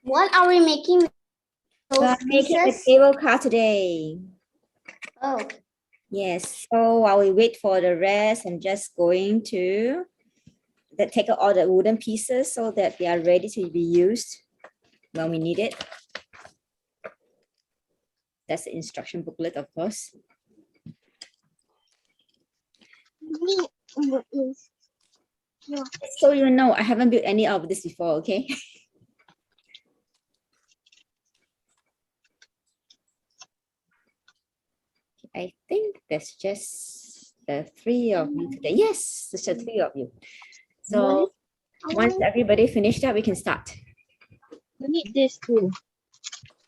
What are we making with We're those making a pieces? cable car today. Oh, Yes, so while we wait for the rest, I'm just going to take out all the wooden pieces so that they are ready to be used when we need it. That's the instruction booklet, of course. So you know, I haven't built any of this before, okay? I think that's just the three of you today. Yes, it's the three of you. So once everybody finished that, we can start. You need this too.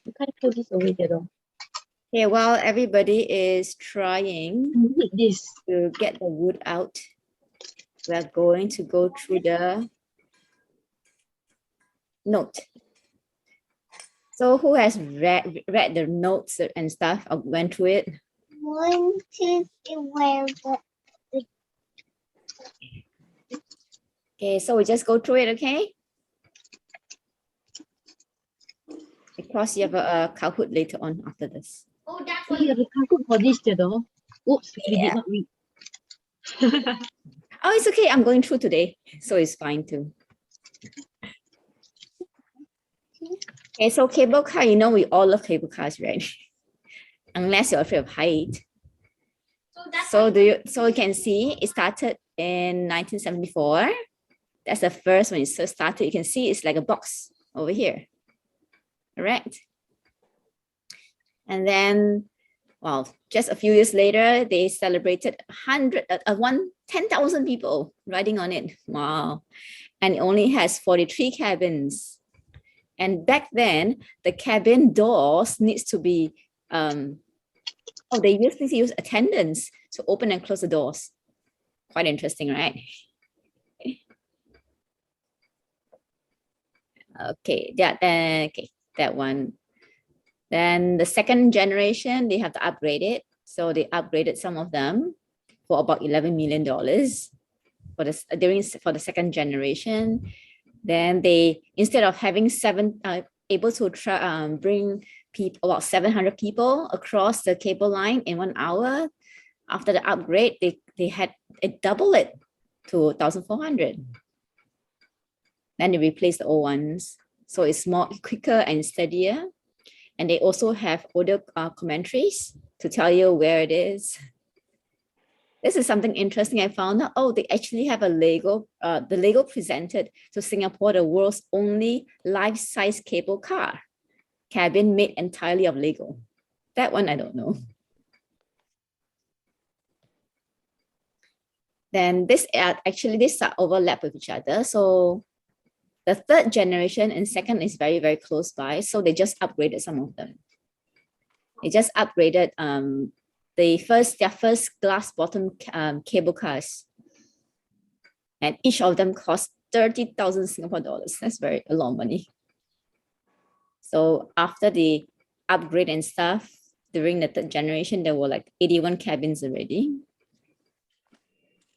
You can't put this over there though. Okay, while everybody is trying You need this. to get the wood out, we're going to go through the note. So who has read the notes and stuff or went through it? 1, 2, 3, where the Okay, so we just go through it, okay? Because you have a Kahoot later on after this. Oh, that's You have a Kahoot for this though. Oops, we Yeah. did not read. Oh, it's okay. I'm going through today, so it's fine too. Okay, so cable car, you know we all love cable cars, right? Unless you're afraid of height. So you can see it started in 1974. That's the first when it first started. You can see it's like a box over here. Correct. And then, well, just a few years later, they celebrated 10,000 people riding on it. Wow. And it only has 43 cabins. And back then, the cabin doors needs to be, they used to use attendants to open and close the doors. Quite interesting, right? Okay, that one. Then the second generation, they have to upgrade it. So they upgraded some of them for about $11 million for the second generation. Then they, instead of having able to bring people, about 700 people across the cable line in 1 hour, after the upgrade, they had it double it to 1,400. Then they replaced the old ones. So it's more quicker and steadier. And they also have audio commentaries to tell you where it is. This is something interesting I found out. Oh, they actually have a Lego. The Lego presented to Singapore the world's only life-size cable car cabin made entirely of Lego. That one I don't know. Then this actually this overlap with each other. So the third generation and second is very, very close by. So they just upgraded some of them. They just upgraded their first glass bottom cable cars. And each of them cost 30,000 Singapore dollars. That's a lot of money. So after the upgrade and stuff, during the third generation, there were like 81 cabins already.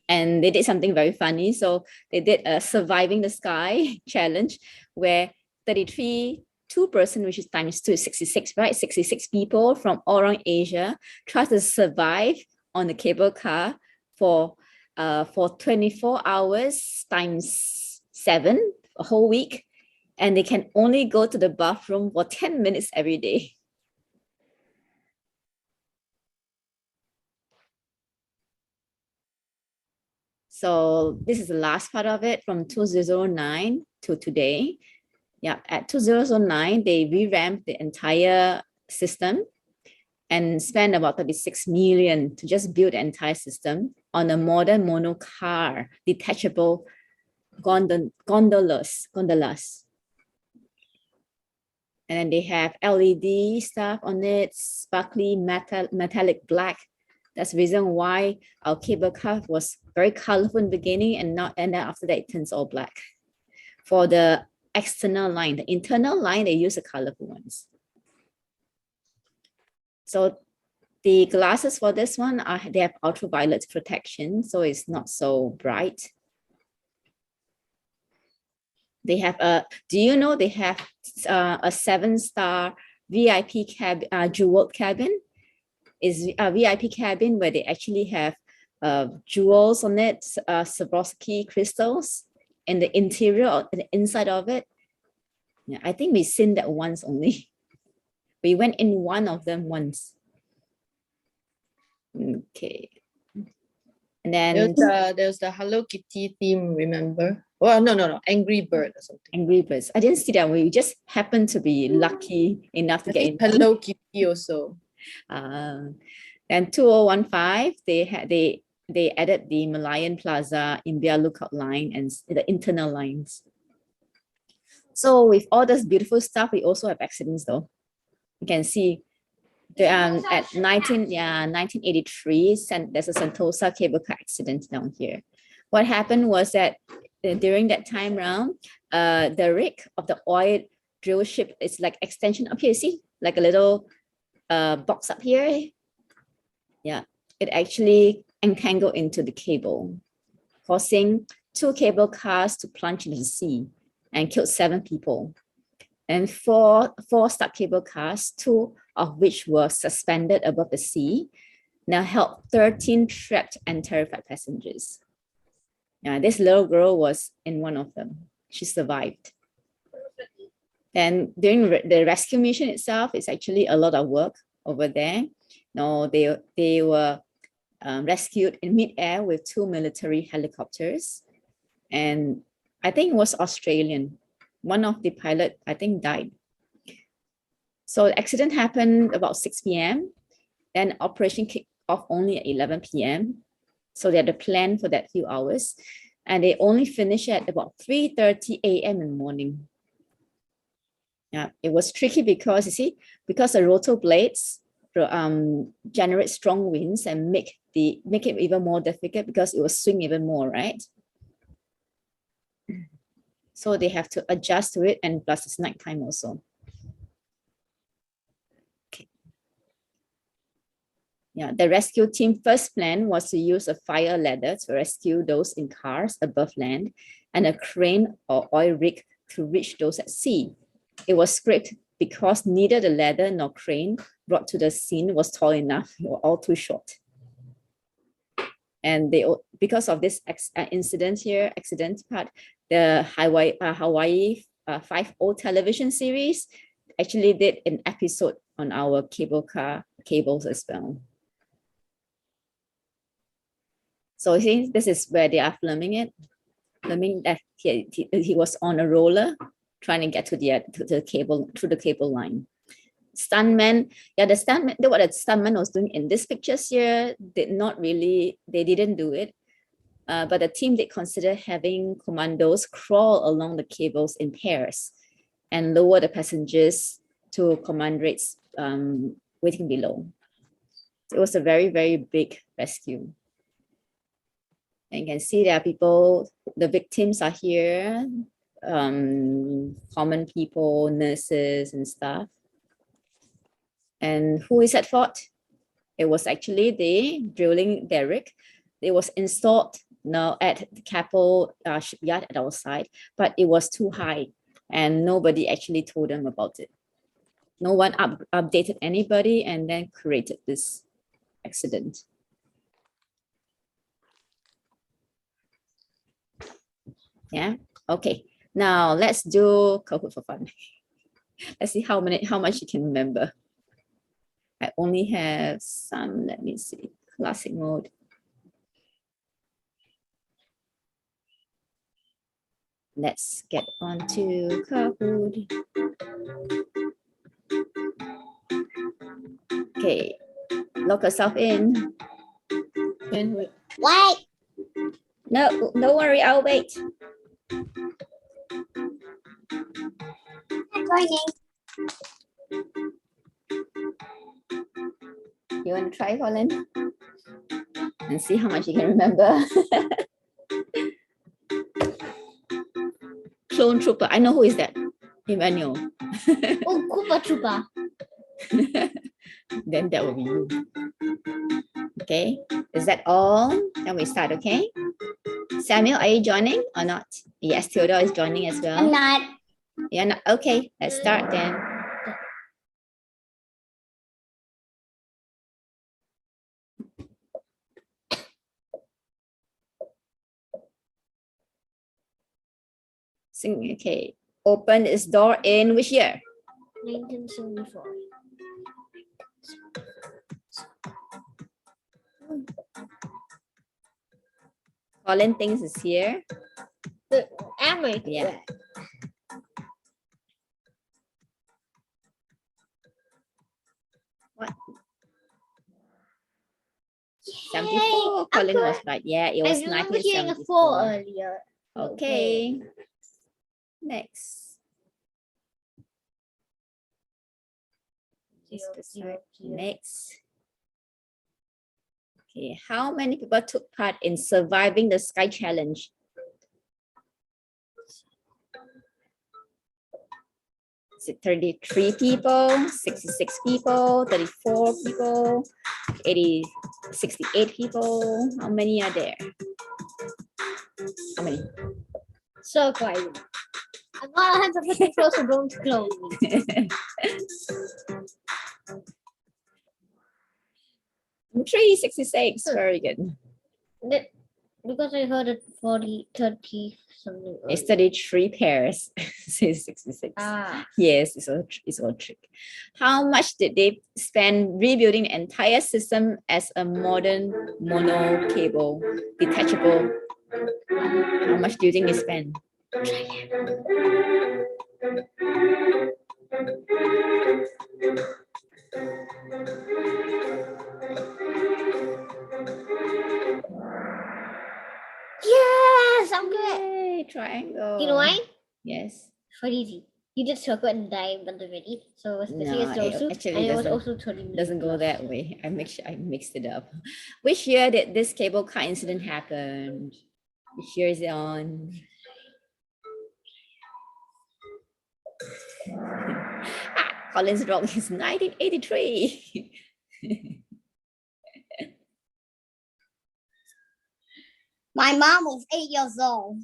And they did something very funny. So they did a surviving the sky challenge where 2-person, which is times 2 is 66, right? 66 people from all around Asia try to survive on the cable car for 24 hours times 7, a whole week. And they can only go to the bathroom for 10 minutes every day. So this is the last part of it from 2009 to today. Yeah, at 2009, they revamped the entire system and spent about 36 million to just build the entire system on a modern monocar, detachable gondolas. And then they have LED stuff on it, sparkly metallic black. That's the reason why our cable car was very colorful in the beginning and then after that it turns all black. For the external line, the internal line, they use the colorful ones. So the glasses for this one they have ultraviolet protection, so it's not so bright. They have a, do you know they have a 7-star VIP jeweled cabin? Is a VIP cabin where they actually have jewels on it, Swarovski crystals in the interior or the inside of it. Yeah, I think we've seen that once only. We went in one of them once. Okay. And then There's the Hello Kitty theme, remember? Well, no, Angry Bird or something. Angry Birds. I didn't see that. We just happened to be lucky enough to I get think in. Hello Kitty also. Then 2015, they added the Malayan Plaza India Lookout line and the internal lines. So with all this beautiful stuff, we also have accidents though. You can see at 1983, there's a Sentosa cable car accident down here. What happened was that during that time round, the rig of the oil drill ship is like extension up here, see, like a little box up here. Yeah, it actually entangled into the cable, causing 2 cable cars to plunge into the sea and killed 7 people. And four stuck cable cars, 2 of which were suspended above the sea, now held 13 trapped and terrified passengers. This little girl was in one of them. She survived. And during the rescue mission itself, it's actually a lot of work over there. No, they were rescued in mid-air with 2 military helicopters. And I think it was Australian. One of the pilot, I think, died. So the accident happened about 6 p.m. Then operation kicked off only at 11 p.m. So they had a plan for that few hours. And they only finished at about 3:30 a.m. in the morning. Yeah, it was tricky because, you see, because the rotor blades generate strong winds and make it even more difficult because it will swing even more, right? So they have to adjust to it, and plus it's nighttime also. Okay. Yeah, the rescue team first plan was to use a fire ladder to rescue those in cars above land and a crane or oil rig to reach those at sea. It was scrapped because neither the ladder nor crane brought to the scene was tall enough. They were all too short. And because of this accident part, the Hawaii 5-0 television series actually did an episode on our cables as well. So see, this is where they are filming it. Filming that he was on a roller trying to get to the cable, through the cable line. Stuntman, what the stuntman was doing in these pictures here they didn't do it. But the team did consider having commandos crawl along the cables in pairs and lower the passengers to commanderies waiting below. It was a very, very big rescue. And you can see there are people, the victims are here, common people, nurses and stuff. And who is at fault? It was actually the drilling derrick. It was installed now at the Keppel shipyard at our side, but it was too high and nobody actually told them about it. No one updated anybody and then created this accident. Yeah, okay. Now let's do Kahoot for fun. Let's see how much you can remember. I only have some, let me see, classic mode. Let's get on to Kahoot. Okay, lock yourself in. And wait. Wait. No, don't worry, I'll wait. I'm joining. You want to try, Colin? And see how much you can remember. Clone Trooper. I know who is that. Emmanuel. Oh, Koopa Troopa. Then that will be you. Okay. Is that all? Then we start, okay? Samuel, are you joining or not? Yes, Theodore is joining as I'm well. not. Yeah, no, okay, let's start then. Okay, open this door in which year? 1974. Colin thinks it's here. Am I? Yeah. What? 74. Colin was right. Yeah, it I was remember hearing a 4 1974. earlier. Okay. Next. Next. Okay, how many people took part in surviving the Sky Challenge? Is it 33 people, 66 people, 34 people, 68 people? How many are there? How many? So quiet. I'm not 100% sure, so don't close me. 366. Very good. Because I heard it 40, 30 something. It's 33 pairs. Says 66. Ah. Yes, it's all trick. How much did they spend rebuilding the entire system as a modern mono cable detachable? How much do you think they spend? Yes, I'm good. Yay, triangle. You know why? Yes. For easy. You did circle and diamond already. So it's the same as No, those two. actually And it was doesn't- also 30 minutes. Doesn't go that way. I mixed it up. Which year did this cable car incident happen? Which year is it on? Colin's wrong. It's 1983. My mom was 8 years old.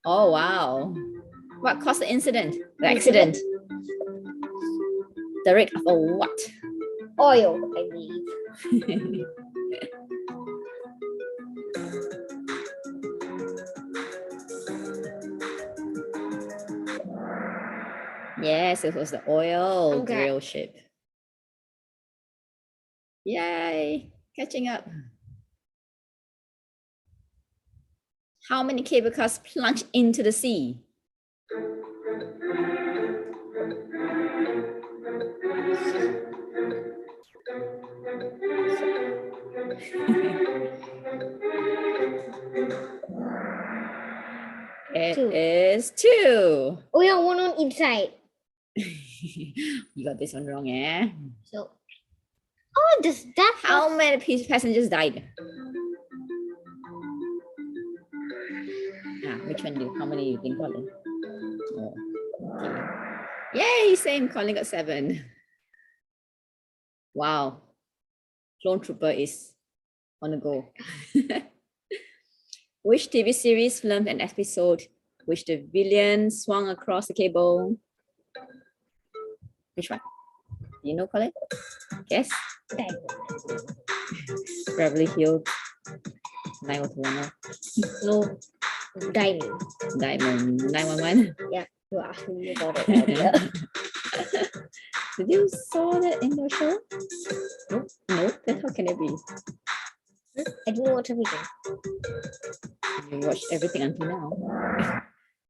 Oh wow. What caused the incident? The accident? The rate of a what? Oil, I believe. Yes, it was the oil Okay. drill ship. Yay, catching up. How many cable cars plunged into the sea? It is 2. Oh yeah, one on each side. You got this one wrong, eh? So, oh, does that How many passengers died? Which one do? How many you think, Colin? Oh, okay. Yay, same. Colin got 7. Wow. Clone Trooper is on the go. Which TV series filmed an episode which the villain swung across the cable? Which one? Do you know, Colin? Yes? Beverly Hills 90210. No, diamond. Diamond 911. You asked me about it earlier. Did you saw that in the show? Nope. Nope. Then how can it be? I didn't watch everything. You watched everything until now.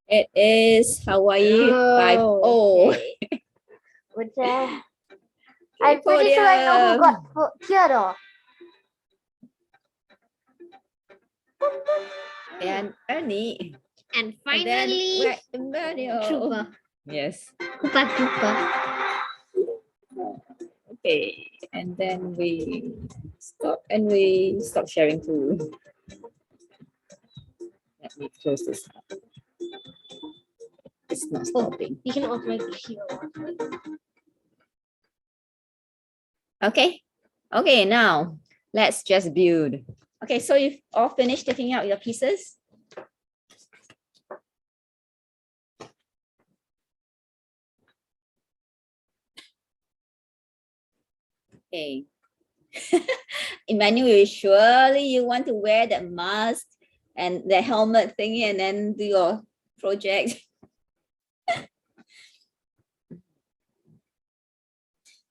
It is Hawaii 5-0. Okay. Which I'm pretty sure I know who got Theodore. And Ernie. And And then finally, Emmanuel. Trooper. Yes. Koopa Trooper. Okay. And then we stop sharing too. Let me close this up. It's not stopping. You can automatically hear. Okay. Okay, now let's just build. Okay, so you've all finished taking out your pieces? Okay. Emmanuel, surely you want to wear that mask and the helmet thingy and then do your project.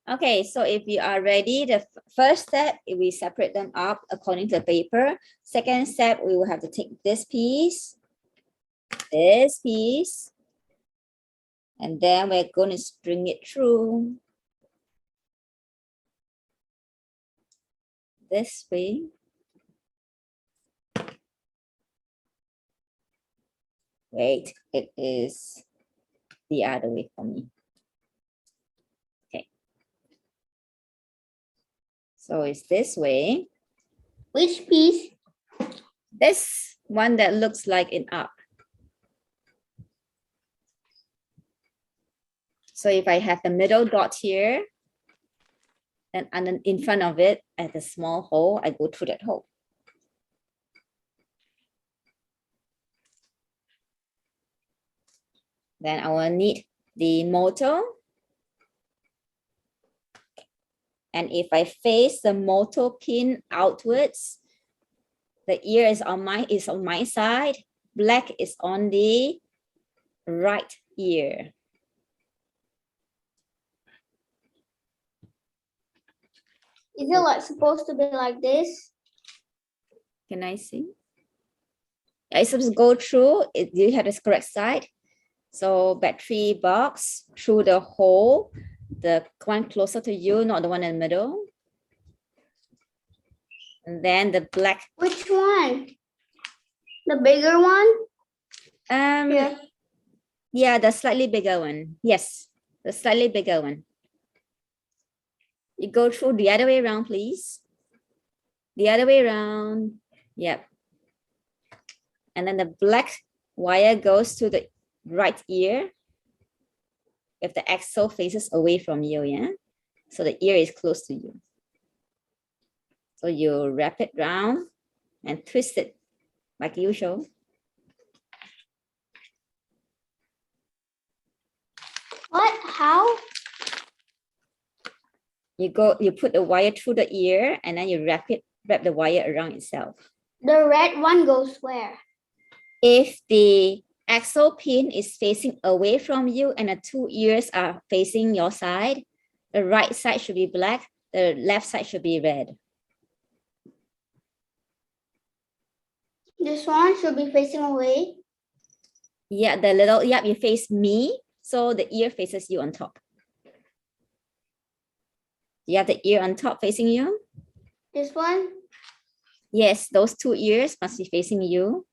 Okay, so if you are ready, the first step, we separate them up according to the paper. Second step, we will have to take this piece, and then we're going to string it through this way. Wait, it is the other way for me. Okay. So it's this way. Which piece? This one that looks like an up. So if I have the middle dot here, then in front of it at a small hole, I go through that hole. Then I will need the motor. And if I face the motor pin outwards, the ear is on my side, black is on the right ear. Is it like supposed to be like this? Can I see? It's supposed to go through, you have the correct side. So battery box through the hole, the one closer to you, not the one in the middle. And then the black. Which one? The bigger one? Yeah. Yeah, the slightly bigger one. Yes, the slightly bigger one. You go through the other way around, please. The other way around. Yep. And then the black wire goes to the right ear if the axle faces away from you, yeah? So the ear is close to you. So you wrap it round and twist it like usual. What? How? You put the wire through the ear and then you wrap the wire around itself. The red one goes where? If the axle pin is facing away from you and the two ears are facing your side, the right side should be black, the left side should be red. This one should be facing away. Yeah, you face me, so the ear faces you on top. You have the ear on top facing you? This one? Yes, those two ears must be facing you.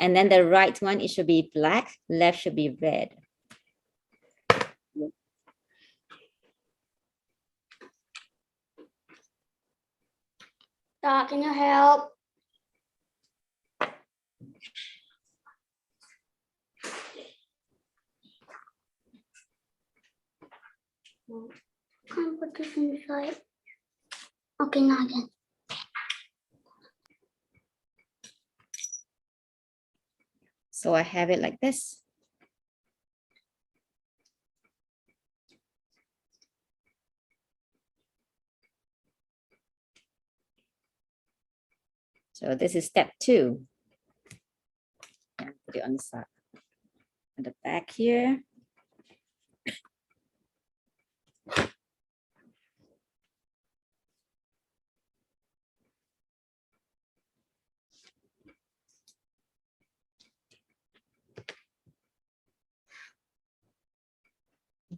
And then the right one, it should be black, left should be red. Doc, can you help? Can't put this inside. Okay, now again. So I have it like this. So this is step 2. Put it on the side. At the back here.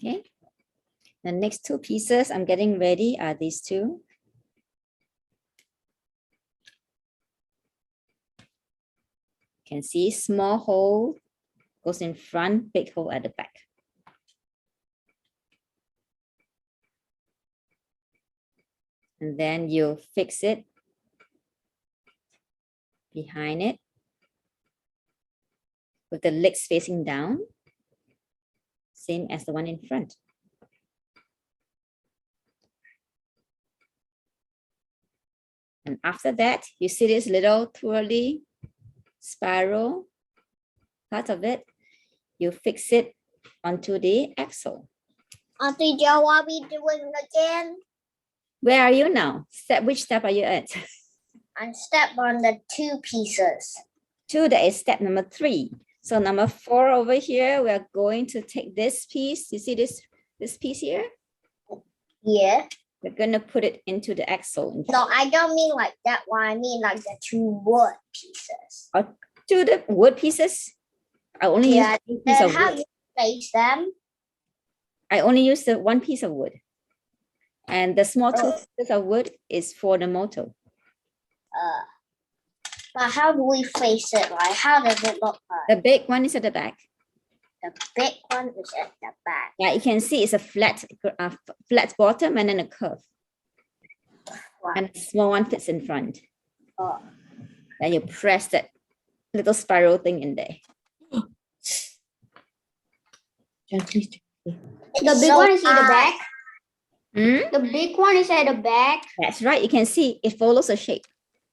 Okay. The next 2 pieces I'm getting ready are these 2. You can see small hole goes in front, big hole at the back. And then you fix it behind it with the legs facing down, same as the one in front. And after that, you see this little twirly spiral part of it, you fix it onto the axle. Auntie Jo, what are we doing again? Where are you now? Which step are you at? I step on the 2 pieces. 2, that is step number 3. So number 4 over here, we are going to take this piece. You see this piece here? Yeah. We're going to put it into the axle. No, I don't mean like that one. I mean like the 2 wood pieces. To the wood pieces. I only use Yeah. one piece Then of how wood. you place them? I only use the 1 piece of wood. And the small 2 pieces of wood is for the motor. But how do we face it? Like, how does it look like? The big one is at the back. The big one is at the back. Yeah, you can see it's a flat bottom and then a curve. Wow. And the small one fits in front. Oh. Then you press that little spiral thing in there. Gently. The big one is at the back. Hmm? The big one is at the back. That's right. You can see it follows a shape.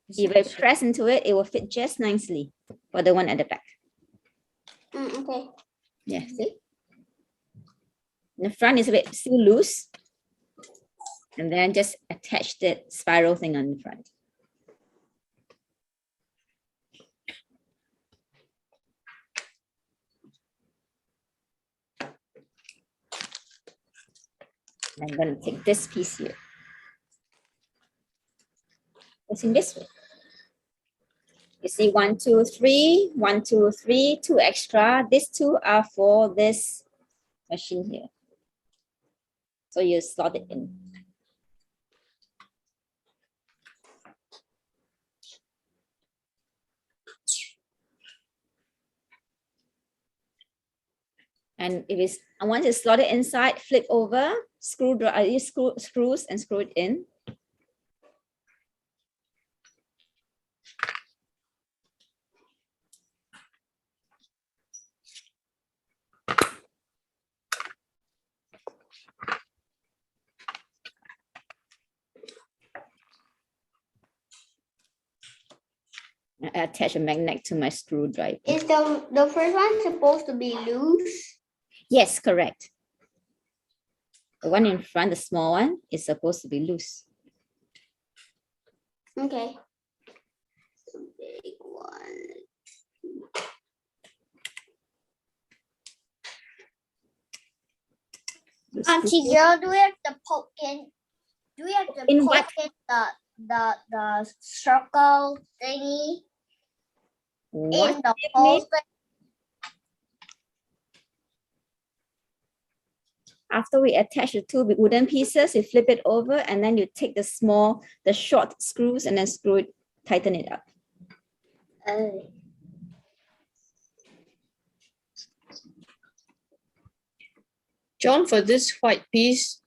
If I press into it, it will fit just nicely for the one at the back. Okay. Yeah, see? The front is a bit still loose. And then just attach the spiral thing on the front. I'm going to take this piece here. It's in this way. You see 1, 2, 3, 1, 2, 3, 2 extra. These 2 are for this machine here. So you slot it in. And if it's, I want to slot it inside, flip over, use screws and screw it in. I attach a magnet to my screwdriver. Is the first one supposed to be loose? Yes, correct. The one in front, the small one, is supposed to be loose. Okay. The big one. Auntie girl, do we have to poke in? Do we have to In poke what? in the circle thingy What in the do you hole mean? thing? After we attach the 2 wooden pieces, you flip it over and then you take the short screws and then tighten it up. John, for this white piece,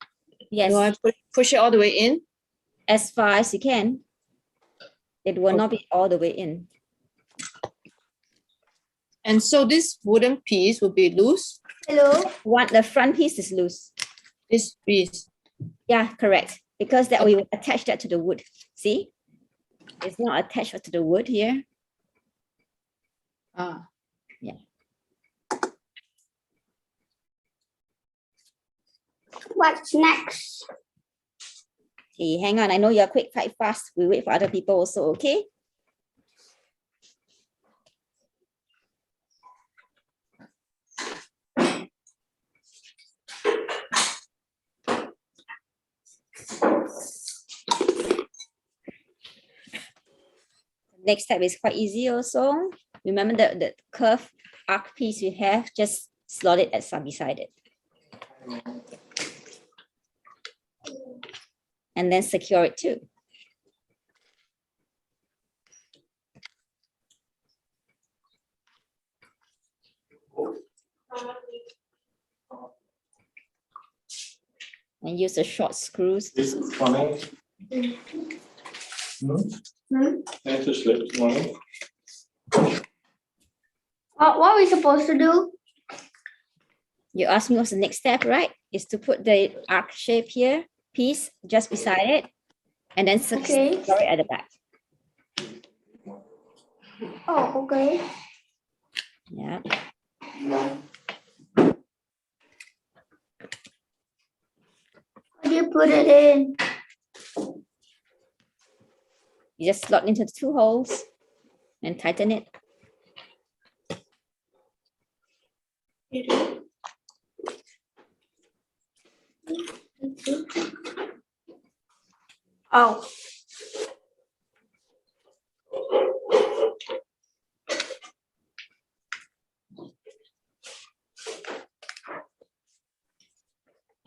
Yes, do I push it all the way in? as far as you can. It will not be all the way in. And so this wooden piece will be loose. Hello? The front piece is loose. This piece. Yeah, correct. Because that we will attach that to the wood. See? It's not attached to the wood here. Ah. Yeah. What's next? Okay, hang on. I know you're quick, quite fast. We wait for other people also, okay? Next step is quite easy also. Remember the curved arc piece we have, just slot it beside it. And then secure it too. And use the short screws. Is it funny? It's a slip, funny. What are we supposed to do? You asked me what's the next step, right? Is to put the arc shape here, piece just beside it, and then secure it at the back. Oh, okay. Yeah. How do you put it in? You just slot into the 2 holes and tighten it. Oh.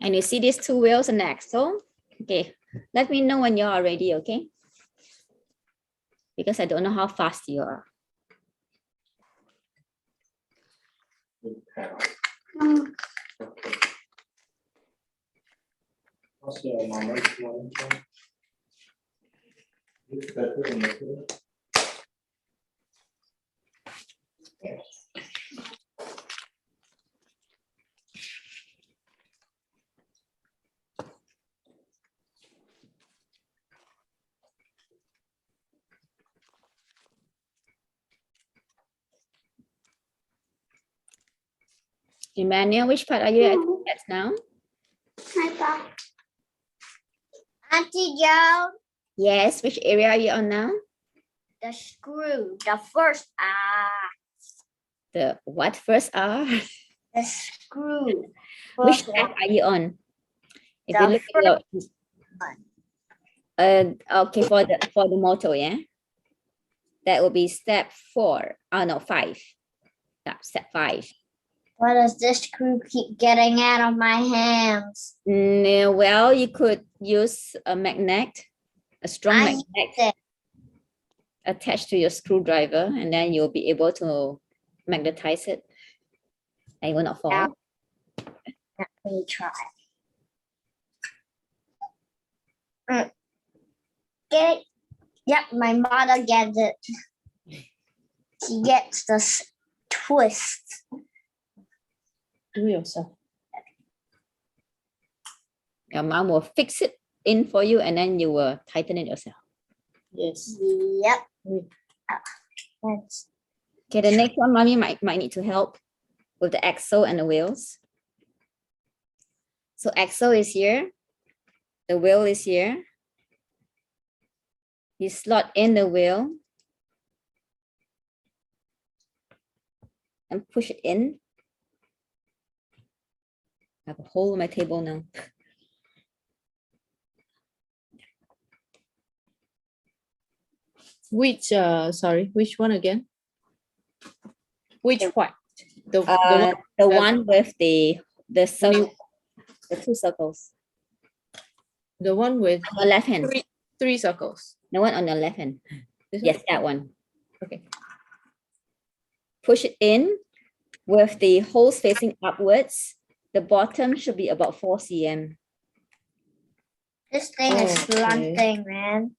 And you see these 2 wheels and the axle. Okay, let me know when you are ready, okay? Because I don't know how fast you are. What's the moment? It's better than the Emmanuel, which part are you at now? Auntie Joe, Yes, which area are you on now? the screw, the first The what first R? the screw. Which First step one. are you on? If The you look at your okay, for the motor, yeah. That will be step 4. Oh no, 5. Yeah, step 5. Why does this screw keep getting out of my hands? Well, you could use a magnet, a strong I magnet it. attached to your screwdriver, and then you'll be able to magnetize it. And it will not fall. Yeah. Let me try. Get it? Yep, my mother gets it. She gets the twist. Do yourself. Your mom will fix it in for you, and then you will tighten it yourself. Yes. Yep. That's Okay, the next one, mommy might need to help with the axle and the wheels. So axle is here. The wheel is here. You slot in the wheel and push it in. I have a hole in my table now. Which which one again? Which part? The The one one with the circle, the 2 circles. the one with On the left hand. three circles. The one on the left hand. This Yes, that one. Okay. Push it in with the holes facing upwards. The bottom should be about 4 cm. this thing is Oh, okay. slanting, man.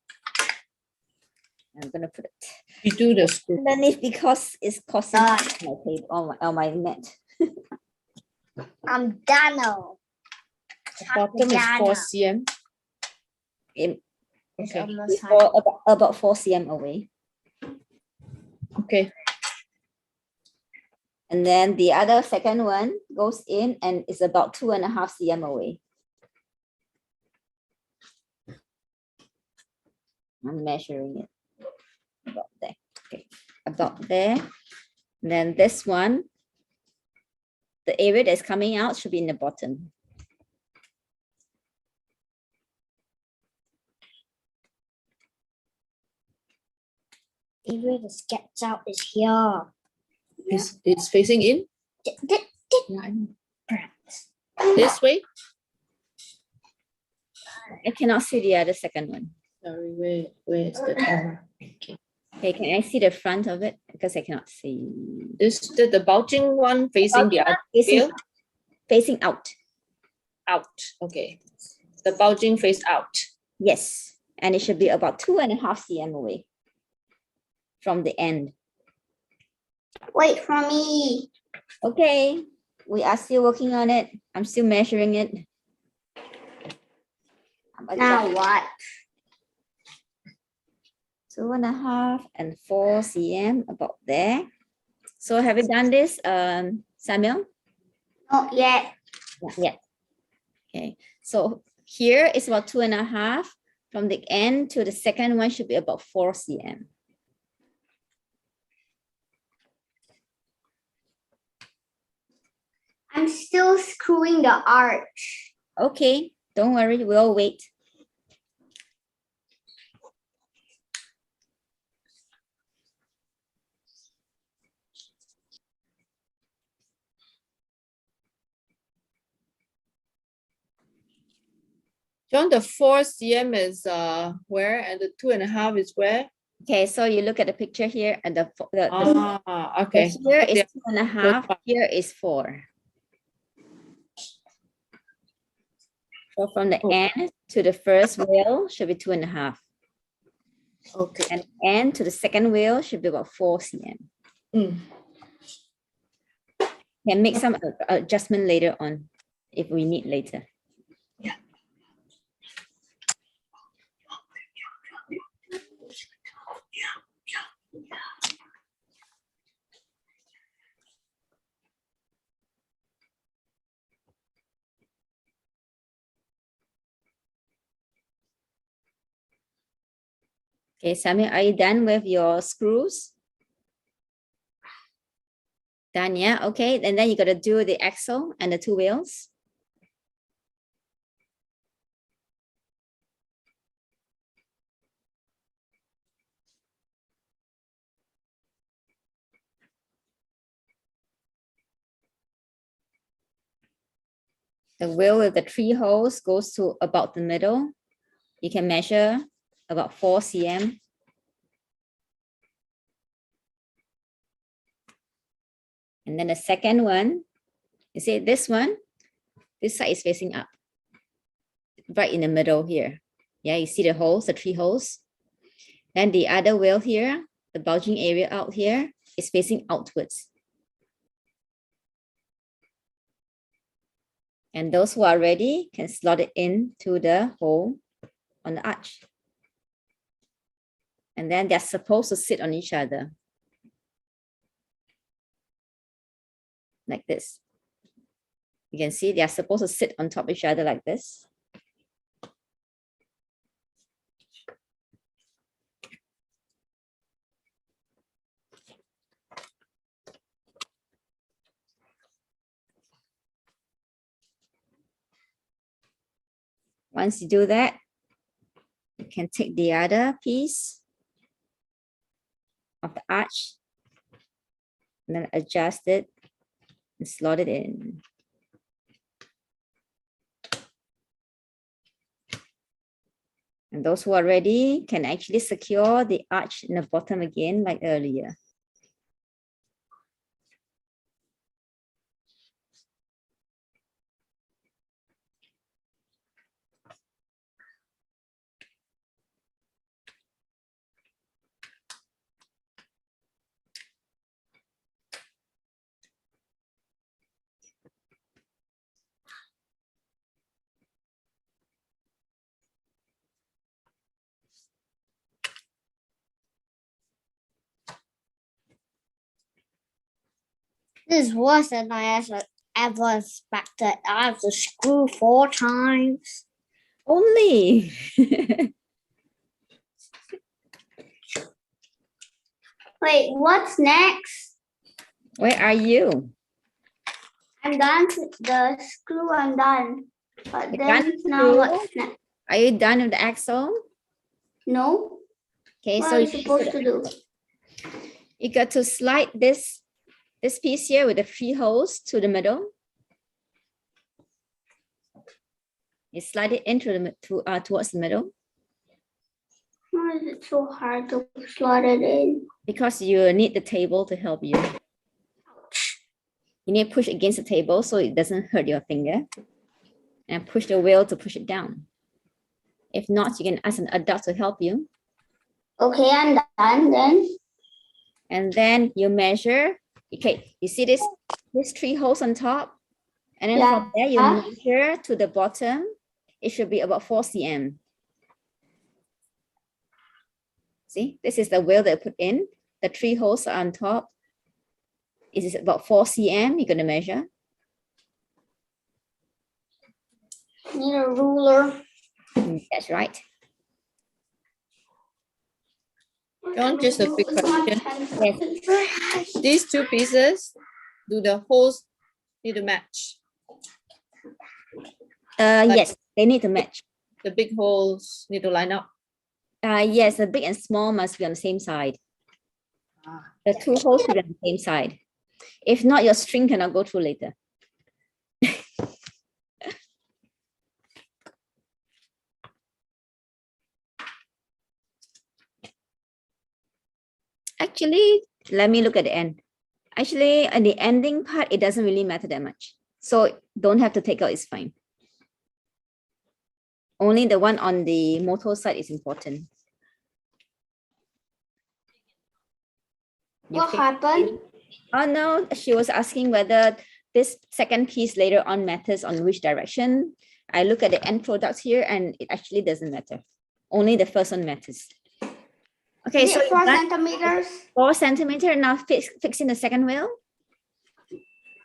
I'm gonna put it You do the screw. underneath because it's causing Ah. my table on my net. I'm Dano. The bottom is 4 cm. It- It's Okay. almost or about 4 cm away. Okay. And then the other second one goes in and is about 2.5 cm away. I'm measuring it about there. Okay, about there. And then this one, the area that's coming out should be in the bottom. area that gets out is here. It's facing in. Yeah, I know. This way. I cannot see the other second one. Sorry, where is the camera? Okay. Okay, can I see the front of it? Because I cannot see. This the bulging one facing the other Facing, wheel? facing out. Out. Okay. The bulging face out. Yes. And it should be about 2.5 cm away from the end. Wait for me. Okay, we are still working on it. I'm still measuring it. Now what? 2.5 and 4 cm, about there. So have you done this, Samuel? Not yet. Not yet. Okay, so here is about 2.5. from the end to the second one should be about 4 cm. I'm still screwing the arch. Okay, don't worry, we'll wait. John, the 4 cm is where, and the 2.5 is where? Okay, so you look at the picture here, and the Okay. here is Yeah. 2.5, here is 4. So from the Oh. end to the first wheel should be 2.5. Okay. And end to the second wheel should be about 4 cm. Mm. Can make some adjustment later on if we need later. Okay, Sammy, are you done with your screws? Done, yeah, okay. And then you got to do the axle and the 2 wheels. The wheel with the 3 holes goes to about the middle. You can measure about 4 cm. And then the second one, you see this one, this side is facing up, right in the middle here. Yeah, you see the holes, the 3 holes. Then the other wheel here, the bulging area out here is facing outwards. And those who are ready can slot it into the hole on the arch. And then they're supposed to sit on each other. Like this. You can see they're supposed to sit on top of each other like this. Once you do that, you can take the other piece of the arch and then adjust it and slot it in. And those who are ready can actually secure the arch in the bottom again like earlier. This is worse than I ever expected. I have to screw 4 times. Only. Wait, what's next? Where are you? I'm done with the screw. I'm done. But You're then done now screw? what's next? Are you done with the axle? No. Okay, What so are you supposed to do? you got to slide this piece here with the 3 holes to the middle. You slide it into the towards the middle Why is it so hard to slot it in? because you need the table to help you. You need to push against the table so it doesn't hurt your finger, and push the wheel to push it down. If not, you can ask an adult to help you. Okay, I'm done then. And then you measure. Okay, you see this 3 holes on top, and then from there you Yeah. measure to the bottom. It should be about 4 cm. See, this is the wheel that I put in. The 3 holes are on top. It is about 4 cm. You're going to measure. Need a ruler. That's right. John, just a quick question. Yes. These two pieces, do the holes need to match? Yes, they need to match. The big holes need to line up. Yes, the big and small must be on the same side. Ah. The two holes should be on the same side. If not, your string cannot go through later. Actually, let me look at the end. Actually, at the ending part, it doesn't really matter that much. So don't have to take out, it's fine. Only the one on the motor side is important. You What fix- happened? Oh no, she was asking whether this second piece later on matters on which direction. I look at the end product here and it actually doesn't matter. Only the first one matters. Okay, Is so it 4 you've done centimeters? 4 centimeter. Now fixing the second wheel.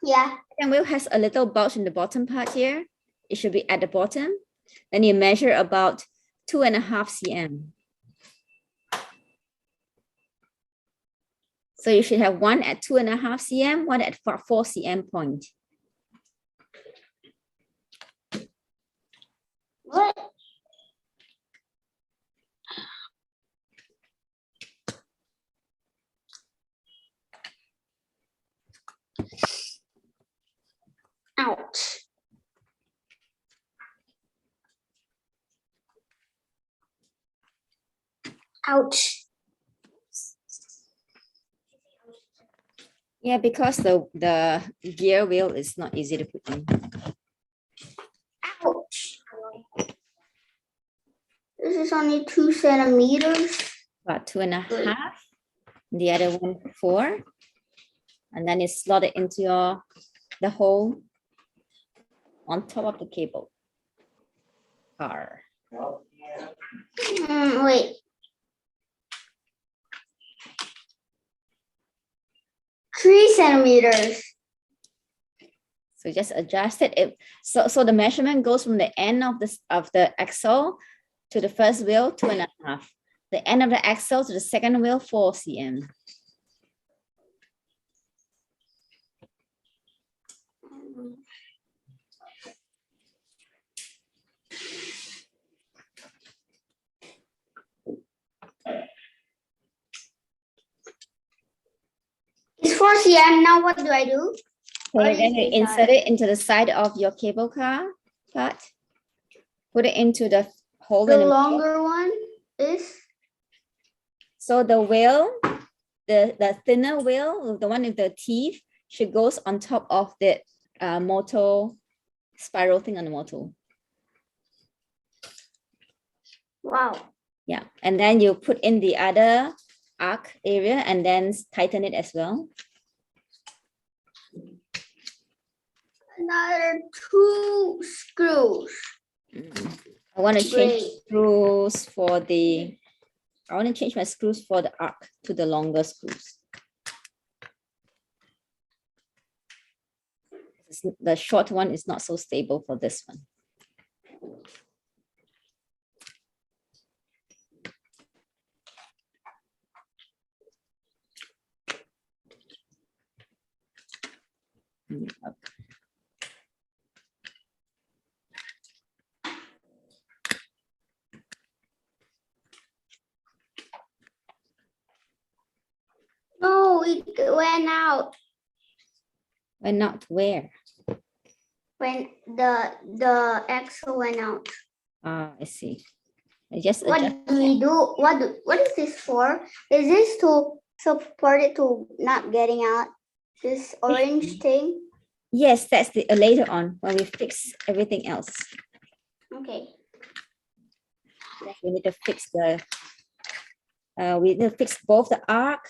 Yeah. Second wheel has a little bulge in the bottom part here. It should be at the bottom. Then you measure about 2.5 cm. So you should have one at 2.5 cm, one at 4 cm point. What? Ouch. Ouch. Yeah, because the gear wheel is not easy to put in. Ouch. This is only 2 centimeters. About 2.5. The other one 4. And then you slot it into the hole on top of the cable car. Wait. 3 centimeters. So just adjust it. So the measurement goes from the end of the axle to the first wheel 2.5. The end of the axle to the second wheel 4 cm. It's 4 cm. Now what do I do? Okay, Or then you is this insert it into the side of your cable car part. Put it into the hole The in the middle. longer one is? So the wheel, the thinner wheel, the one with the teeth, should goes on top of the motor spiral thing on the motor. Wow. Yeah, and then you put in the other arc area and then tighten it as well. Another 2 screws. I want to change Great. screws for the. I want to change my screws for the arc to the longer screws. The short one is not so stable for this one. No, it went out Why not where? when the axle went out. Ah, I see. I just What adjust. do we do? What is this for? Is this to support it to not getting out? This orange thing? Yes, that's the later on when we fix everything else. Okay. We need to fix the. We need to fix both the arc.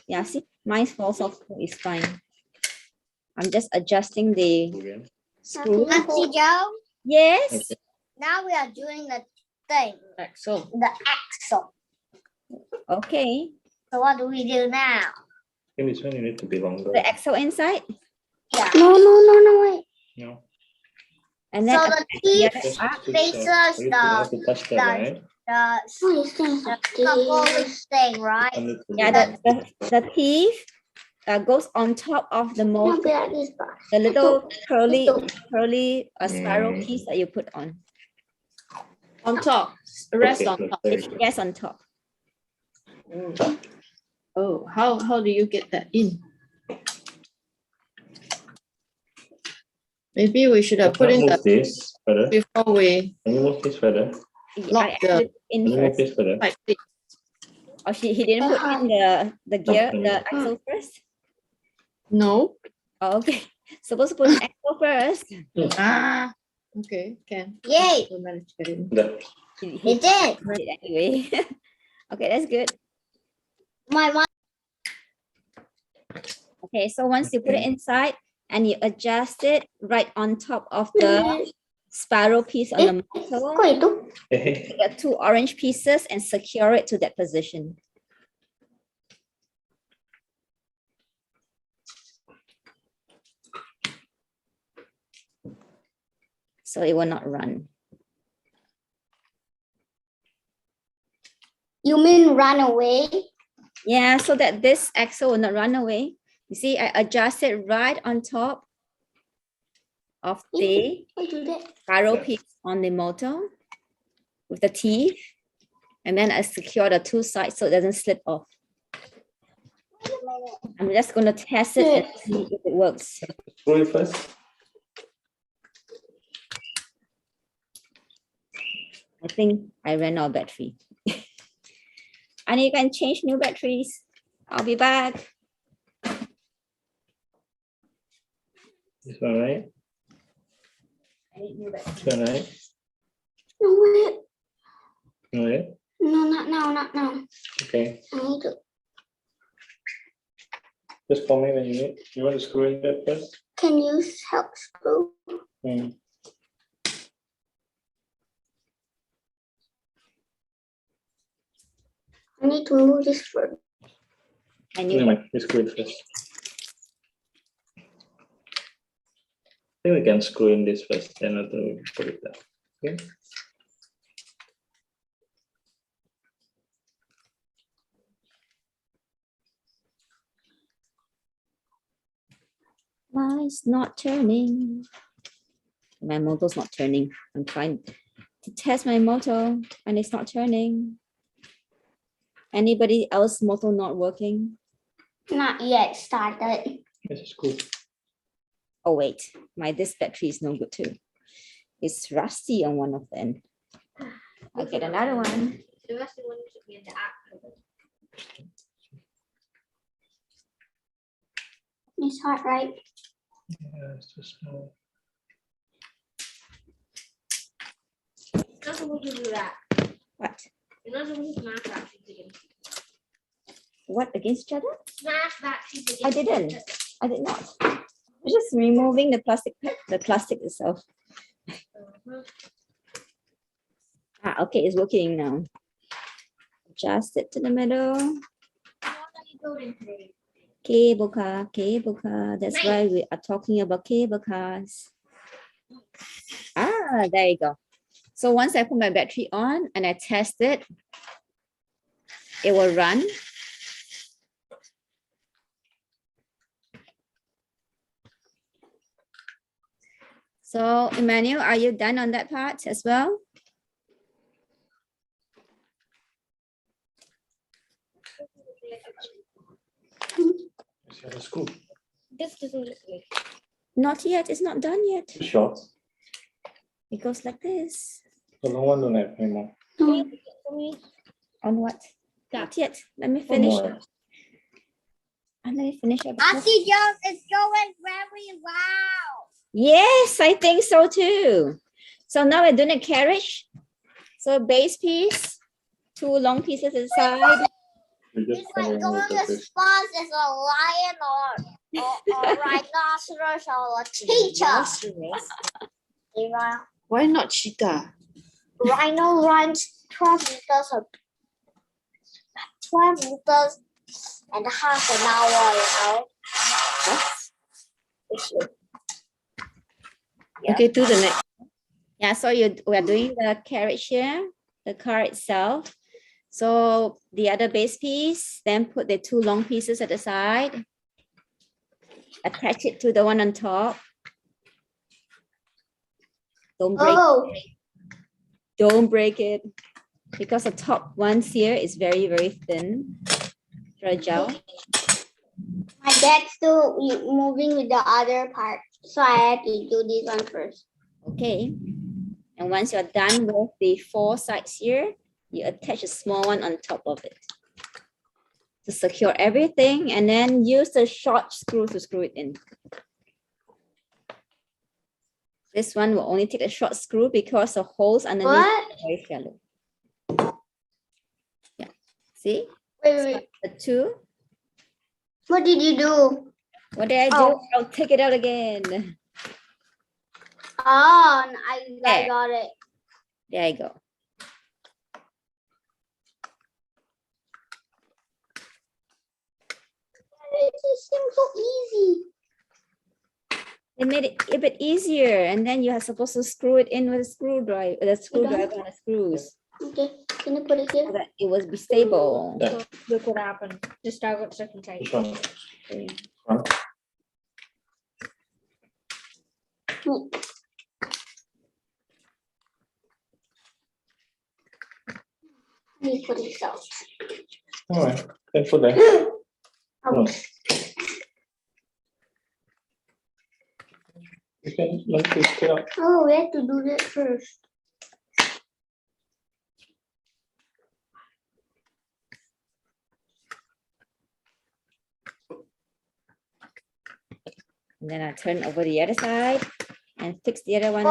Yeah, see, mine falls off. It's fine. I'm just adjusting the screw. Auntie Joe, Yes. now we are doing the thing, Axle. the axle. Okay. So what do we do now? I think this one you need to be longer. The axle inside, Yeah. No, wait. No. and then So the teeth other Just arc. to, faces for you to have to touch that, the- right? thing, right? I need to Yeah, the teeth goes on top of the motor, the little curly spiral Mm. piece that you put on. On top, rest Okay, on good, top. very good. Yes, on top. Oh, how do you get that in? Maybe we should have put in Move the this further. before we Can you move this further? Lock I the- put it in Can you move first. this further? like this. Or he didn't put in the gear, No, the axle first. No. Oh, okay. Supposed to put in axle first. Ah, okay, can. Yay. We'll manage to get in. That. He It did. did anyway. Okay, that's good. My mom. Okay, so once you put it Okay. inside and you adjust it right on top of the spiral piece on the motor, Kok itu? take the two orange pieces and secure it to that position. So it will not run. You mean run away? Yeah, so that this axle will not run away. You see, I adjusted right on top of the I do that. spiral Yeah. piece on the motor with the teeth. And then I secure the two sides so it doesn't slip off. I'm just going to test it and see if it works. Screw it first. I think I ran out of battery. And you can change new batteries. I'll be back. This one, right? I need new batteries. This one, right? No, wait. No, yeah? No, not now, not now. Okay. I need to. Just call me when you need. You want to screw in that first? Can you help screw? Mm. I need to move this first. And Never you mind. You screw it first. I think we can screw in this first, then after we put it down. Okay. why it's not turning? My motor's not turning. I'm trying to test my motor and it's not turning. Anybody else motor not working? Not yet started. Let's screw. Oh wait, this battery is no good too. It's rusty on one of them. I'll get another one. It's hot, right? Yeah, it's too small. What? What against each other? I didn't. I did not. I'm just removing the plastic itself. Okay, it's working now. Adjust it to the middle. Cable car, cable car. That's why we are talking about cable cars. There you go. So once I put my battery on and I test it, it will run. So Emmanuel, are you done on that part as well? Let's have a screw. This doesn't look good. Not yet. It's not done yet. Too short. It goes like this. The long one don't have anymore. On what? Not yet. Let me One finish. more. Let me finish up. Auntie Jones is going very well. Yes, I think so too. So now we're doing a carriage. So base piece, two long pieces inside. We just It's kind like of going remove to the sponsor as a lion or rhinoceros or a cheetah. Why not cheetah? Rhino runs 12 meters or 12 meters and half an hour, Yeah. Okay, to the next. Yeah, so we are doing the carriage here, the car itself. So the other base piece, then put the two long pieces at the side. Attach it to the one on top. Don't break, Oh, don't break it. Because the top ones here is very, very thin, fragile. my dad's still moving with the other part. So I had to do this one first. Okay. And once you're done with the four sides here, you attach a small one on top of it to secure everything, and then use the short screw to screw it in. This one will only take a short screw because the holes underneath What? are very shallow. Yeah, see? Wait. The two. What did you do? What did I do? Oh. I'll take it out again. Oh, I There. got it. There you go. It just seems so easy. They made it a bit easier, and then you are supposed to screw it in with a screwdriver, and the screws, Okay, can you put it here? so that it will be stable. Yeah. Look what happened. Just start with second time. Which one? Okay. Front. Let me put this out. All right. Then put there. Oh, You can like twist it out. oh, we have to do that first. And then I turn over the other side and fix the other one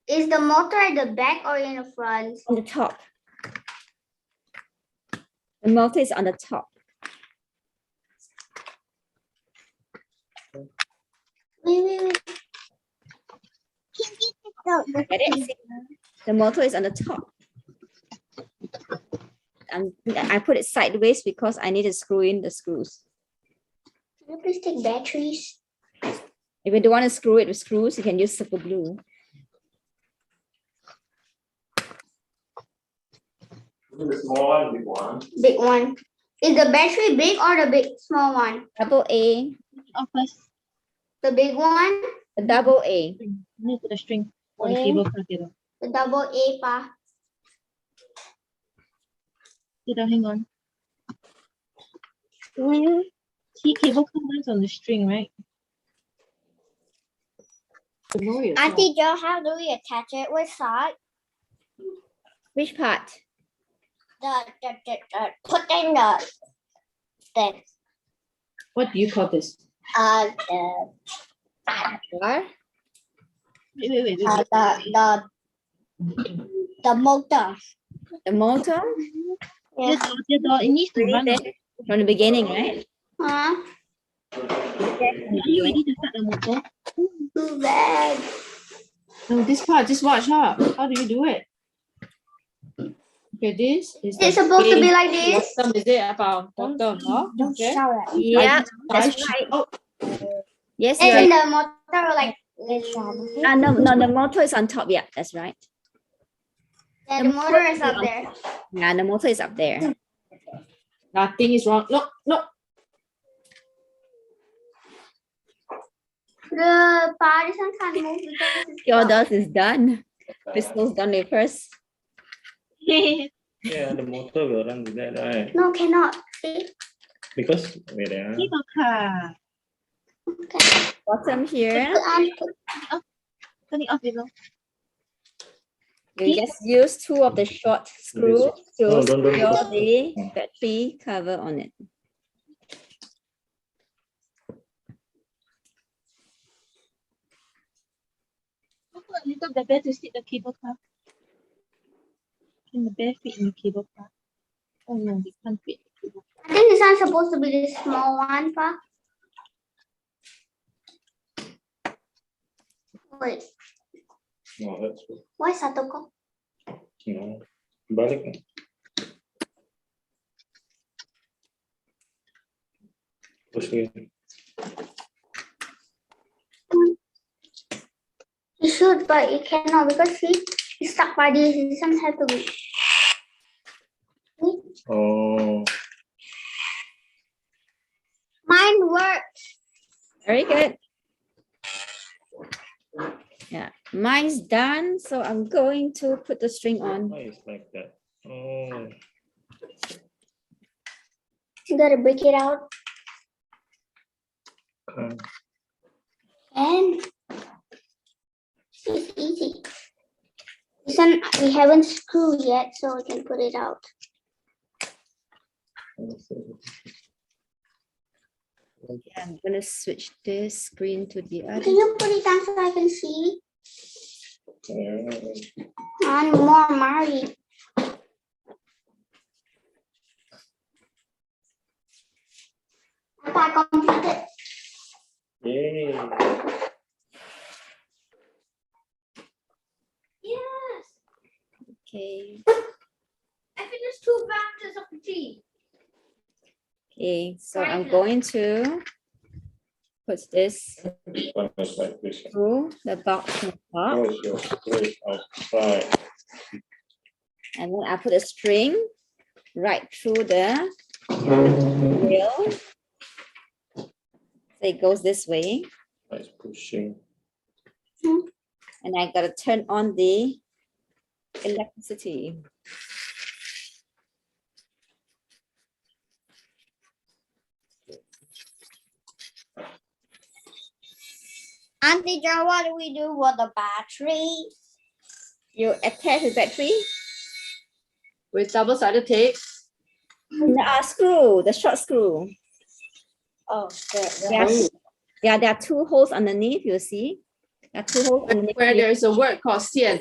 Is the motor at the back or in the front? on the top. The motor is on the top. Wait. Get it? See? The motor is on the top. I put it sideways because I need to screw in the screws. Can you please take batteries? If you don't want to screw it with screws, you can use super glue. The small one, big one. Big one. Is the battery big or the big small one? Double A, Off first. The big one? a double A. Need to put the string or the Okay. cable car cable. The double A pa. Hang on. See, cable car runs on the string, right? Auntie Jo, how do we attach it? Which side? Which part? Put in the What do you call this? What? Wait. the motor. The motor? The door, it needs to run. From the beginning, right? Huh? Are you ready to start the motor? Too bad. No, this part, just watch how do you do it? Okay, this is It's supposed to be like this. bottom, is it about bottom, no? Don't Okay. shout it. Yeah, that's I- right. oh, Yes, And you're then the motor like no, the motor is on top. Yeah, that's right. the motor is up there. Yeah, the motor is up there. nothing is wrong. No. The partisan can't move because it's Your stuck. dust is done. Crystal's done it first. Yeah, the motor will run with that, right? No, cannot. See? Because wait there. Cable car. Okay. Bottom here, Turn it off, you know. you just use two of the short screws to No, don't. secure the battery cover on it. Put a little the bear to sit the cable car. Can the bear fit in the cable car? Oh no, we can't fit the cable car. I think this one's supposed to be the small one, pa. Wait, No, that's good. why satu kok? No. Balik. Push in. You should, but it cannot because see, it's stuck by this. This one has to be Very good. Yeah, mine's done. So I'm going to put the string on. Why is like that? Oh, You gotta break it out. okay. And it's easy. This one we haven't screwed yet, so we can put it out. I'm gonna switch this screen to the other. Can you put it down so I can see? Yeah. And more Mari. I completed. Yay. Yes. Okay. I finished 2 branches of the tree. Okay. So I'm going to put this This one is like this. through the box on top, Close your place outside. and then I put a string right through the wheel. So it goes this way, Nice pushing. and I gotta turn on the electricity. Auntie Jo, what do we do with the battery? You attach the battery, With double-sided tape. screw, the short screw. Oh, Yes. Yeah, there are 2 holes underneath, you see. There are 2 holes underneath. Where there is a word called 线.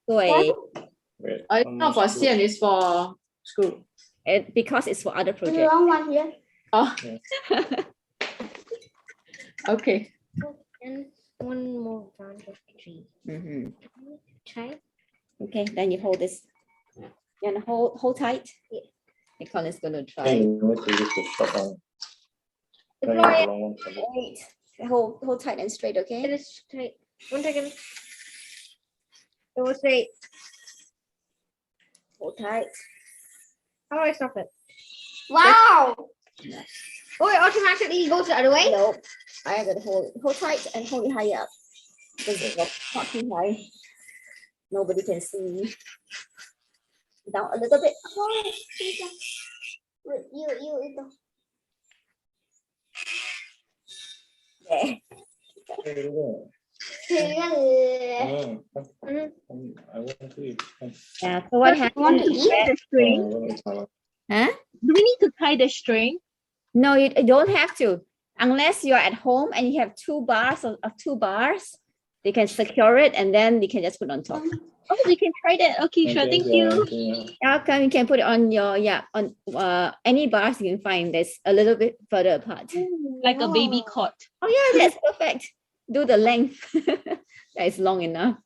Wait, It's not for 线, it's for screw. Because it's for other the projects. long one here. Oh. Okay. And one more branch of the tree. Mhm. Try. Okay, then you hold this. You wanna hold tight? Yeah. Nicole is gonna hey, try. you need to use the short one. No, use Gloria. the long one for this. Wait. Hold tight and straight, okay? It is straight. 1 second. It was straight. Hold tight. How do I stop it? Wow! Oh, it automatically goes the other way? Nope. I gotta hold tight and hold it high up. Because it's not too high. Nobody can see. Down a little bit. You. Yeah. Hey, look. You. I want to eat. Yeah. So what You want to happened? eat? The string. Huh? Do we need to tie the string? No, you don't have to. Unless you're at home and you have 2 bars of 2 bars, they can secure it and then you can just put on top. Oh, we can try that. Okay, sure. Thank you. Okay, you can put it on your on any bars you can find that's a little bit further apart. Like a baby cot. Oh yeah, that's perfect. Do the length. That is long enough.